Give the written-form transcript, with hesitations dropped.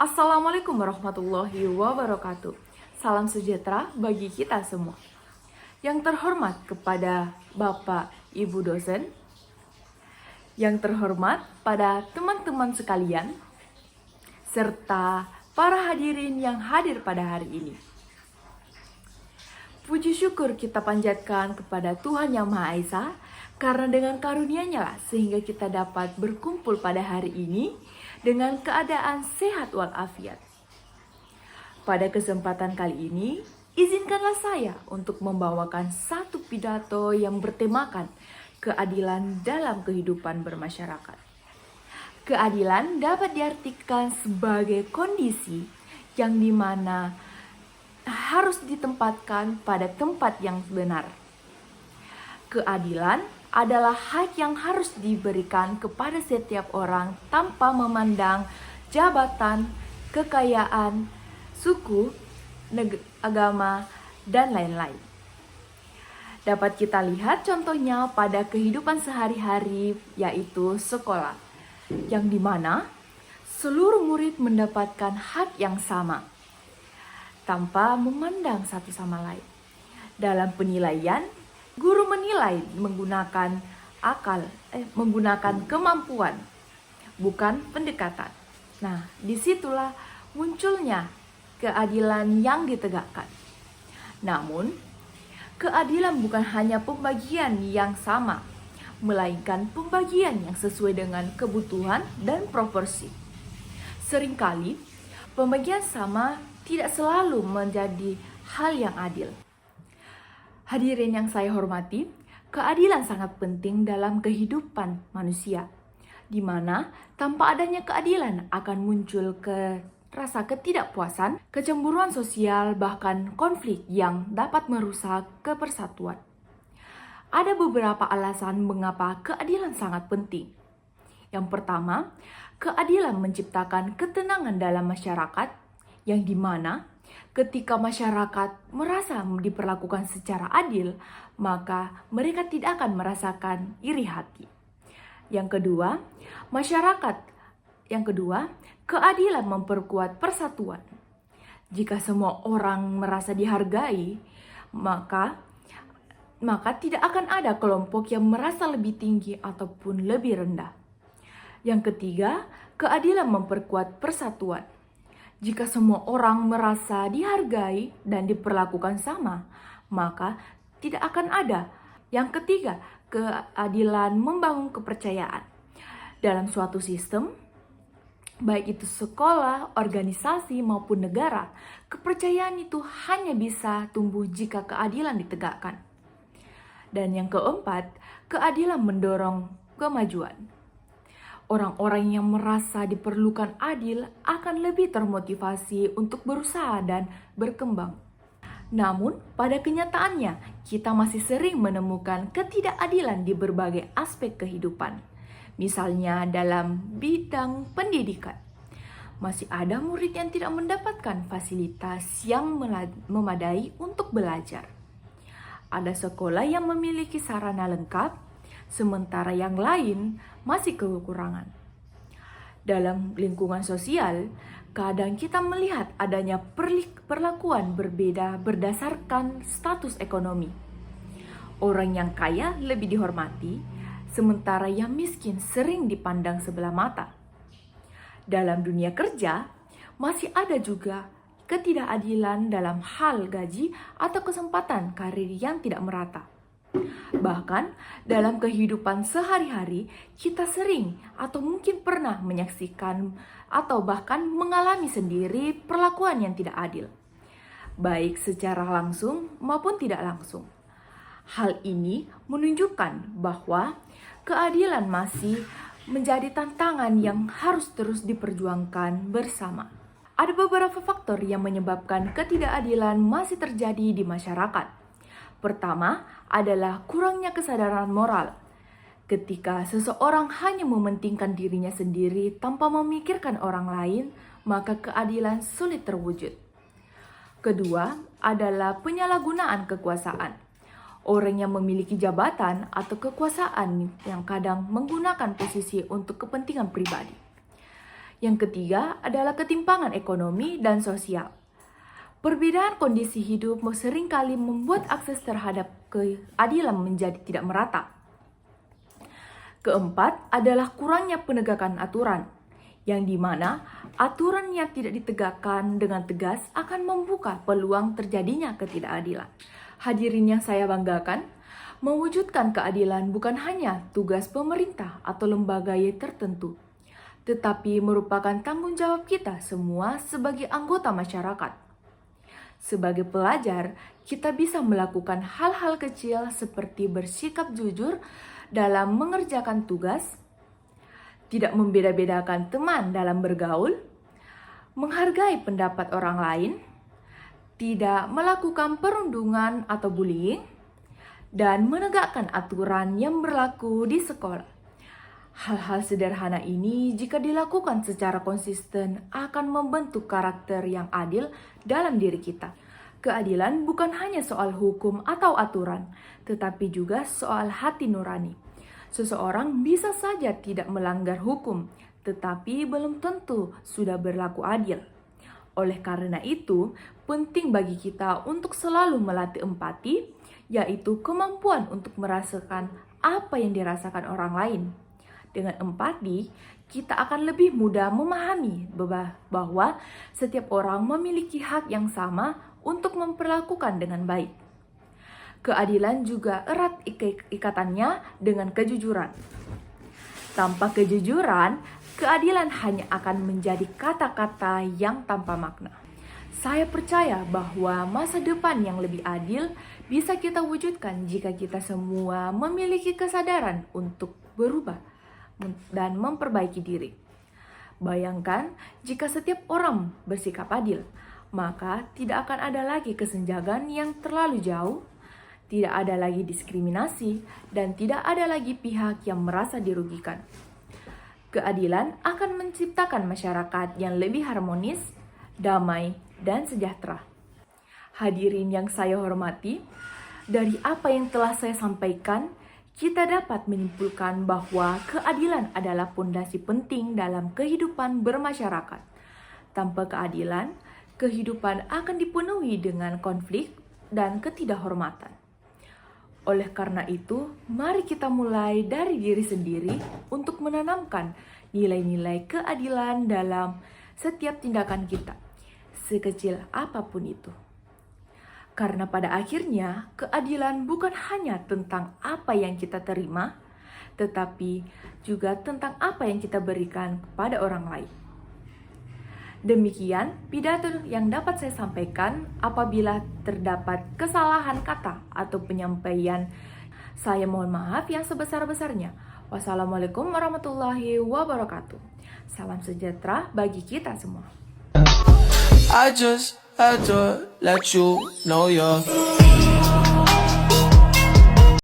Assalamualaikum warahmatullahi wabarakatuh. Salam sejahtera bagi kita semua. Yang terhormat kepada Bapak Ibu dosen, yang terhormat pada teman-teman sekalian, serta para hadirin yang hadir pada hari ini. Puji syukur kita panjatkan kepada Tuhan Yang Maha Esa, karena dengan karunia-Nya lah sehingga kita dapat berkumpul pada hari ini dengan keadaan sehat walafiat. Pada kesempatan kali ini, izinkanlah saya untuk membawakan satu pidato yang bertemakan keadilan dalam kehidupan bermasyarakat. Keadilan dapat diartikan sebagai kondisi yang dimana harus ditempatkan pada tempat yang benar. Keadilan adalah hak yang harus diberikan kepada setiap orang tanpa memandang jabatan, kekayaan, suku, agama, dan lain-lain. Dapat kita lihat contohnya pada kehidupan sehari-hari, yaitu sekolah, yang dimana seluruh murid mendapatkan hak yang sama tanpa memandang satu sama lain. Dalam penilaian, guru menilai menggunakan menggunakan kemampuan, bukan pendekatan. Nah, disitulah munculnya keadilan yang ditegakkan. Namun, keadilan bukan hanya pembagian yang sama, melainkan pembagian yang sesuai dengan kebutuhan dan proporsi. Seringkali, pembagian sama tidak selalu menjadi hal yang adil. Hadirin yang saya hormati, keadilan sangat penting dalam kehidupan manusia, di mana tanpa adanya keadilan akan muncul rasa ketidakpuasan, kecemburuan sosial, bahkan konflik yang dapat merusak kepersatuan. Ada beberapa alasan mengapa keadilan sangat penting. Yang pertama, keadilan menciptakan ketenangan dalam masyarakat, yang dimana ketika masyarakat merasa diperlakukan secara adil, maka mereka tidak akan merasakan iri hati. Yang kedua, keadilan memperkuat persatuan. Jika semua orang merasa dihargai, maka tidak akan ada kelompok yang merasa lebih tinggi ataupun lebih rendah. Yang ketiga, keadilan memperkuat persatuan. Jika semua orang merasa dihargai dan diperlakukan sama, maka tidak akan ada. Yang ketiga, keadilan membangun kepercayaan. Dalam suatu sistem, baik itu sekolah, organisasi, maupun negara, kepercayaan itu hanya bisa tumbuh jika keadilan ditegakkan. Dan yang keempat, keadilan mendorong kemajuan. Orang-orang yang merasa diperlukan adil akan lebih termotivasi untuk berusaha dan berkembang. Namun, pada kenyataannya, kita masih sering menemukan ketidakadilan di berbagai aspek kehidupan. Misalnya dalam bidang pendidikan. Masih ada murid yang tidak mendapatkan fasilitas yang memadai untuk belajar. Ada sekolah yang memiliki sarana lengkap, sementara yang lain masih kekurangan. Dalam lingkungan sosial, kadang kita melihat adanya perlakuan berbeda berdasarkan status ekonomi. Orang yang kaya lebih dihormati, sementara yang miskin sering dipandang sebelah mata. Dalam dunia kerja, masih ada juga ketidakadilan dalam hal gaji atau kesempatan karir yang tidak merata. Bahkan dalam kehidupan sehari-hari, kita sering atau mungkin pernah menyaksikan atau bahkan mengalami sendiri perlakuan yang tidak adil, baik secara langsung maupun tidak langsung. Hal ini menunjukkan bahwa keadilan masih menjadi tantangan yang harus terus diperjuangkan bersama. Ada beberapa faktor yang menyebabkan ketidakadilan masih terjadi di masyarakat. Pertama adalah kurangnya kesadaran moral. Ketika seseorang hanya mementingkan dirinya sendiri tanpa memikirkan orang lain, maka keadilan sulit terwujud. Kedua adalah penyalahgunaan kekuasaan. Orang yang memiliki jabatan atau kekuasaan yang kadang menggunakan posisi untuk kepentingan pribadi. Yang ketiga adalah ketimpangan ekonomi dan sosial. Perbedaan kondisi hidup seringkali membuat akses terhadap keadilan menjadi tidak merata. Keempat adalah kurangnya penegakan aturan, yang dimana aturan yang tidak ditegakkan dengan tegas akan membuka peluang terjadinya ketidakadilan. Hadirin yang saya banggakan, mewujudkan keadilan bukan hanya tugas pemerintah atau lembaga tertentu, tetapi merupakan tanggung jawab kita semua sebagai anggota masyarakat. Sebagai pelajar, kita bisa melakukan hal-hal kecil seperti bersikap jujur dalam mengerjakan tugas, tidak membeda-bedakan teman dalam bergaul, menghargai pendapat orang lain, tidak melakukan perundungan atau bullying, dan menegakkan aturan yang berlaku di sekolah. Hal-hal sederhana ini jika dilakukan secara konsisten akan membentuk karakter yang adil dalam diri kita. Keadilan bukan hanya soal hukum atau aturan, tetapi juga soal hati nurani. Seseorang bisa saja tidak melanggar hukum, tetapi belum tentu sudah berlaku adil. Oleh karena itu, penting bagi kita untuk selalu melatih empati, yaitu kemampuan untuk merasakan apa yang dirasakan orang lain. Dengan empati, kita akan lebih mudah memahami bahwa setiap orang memiliki hak yang sama untuk memperlakukan dengan baik. Keadilan juga erat ikatannya dengan kejujuran. Tanpa kejujuran, keadilan hanya akan menjadi kata-kata yang tanpa makna. Saya percaya bahwa masa depan yang lebih adil bisa kita wujudkan jika kita semua memiliki kesadaran untuk berubah dan memperbaiki diri. Bayangkan jika setiap orang bersikap adil, maka tidak akan ada lagi kesenjangan yang terlalu jauh, tidak ada lagi diskriminasi, dan tidak ada lagi pihak yang merasa dirugikan. Keadilan akan menciptakan masyarakat yang lebih harmonis, damai, dan sejahtera. Hadirin yang saya hormati, dari apa yang telah saya sampaikan, kita dapat menyimpulkan bahwa keadilan adalah pondasi penting dalam kehidupan bermasyarakat. Tanpa keadilan, kehidupan akan dipenuhi dengan konflik dan ketidakhormatan. Oleh karena itu, mari kita mulai dari diri sendiri untuk menanamkan nilai-nilai keadilan dalam setiap tindakan kita, sekecil apapun itu. Karena pada akhirnya, keadilan bukan hanya tentang apa yang kita terima, tetapi juga tentang apa yang kita berikan kepada orang lain. Demikian pidato yang dapat saya sampaikan. Apabila terdapat kesalahan kata atau penyampaian, saya mohon maaf yang sebesar-besarnya. Wassalamualaikum warahmatullahi wabarakatuh. Salam sejahtera bagi kita semua. I just had to let you know you're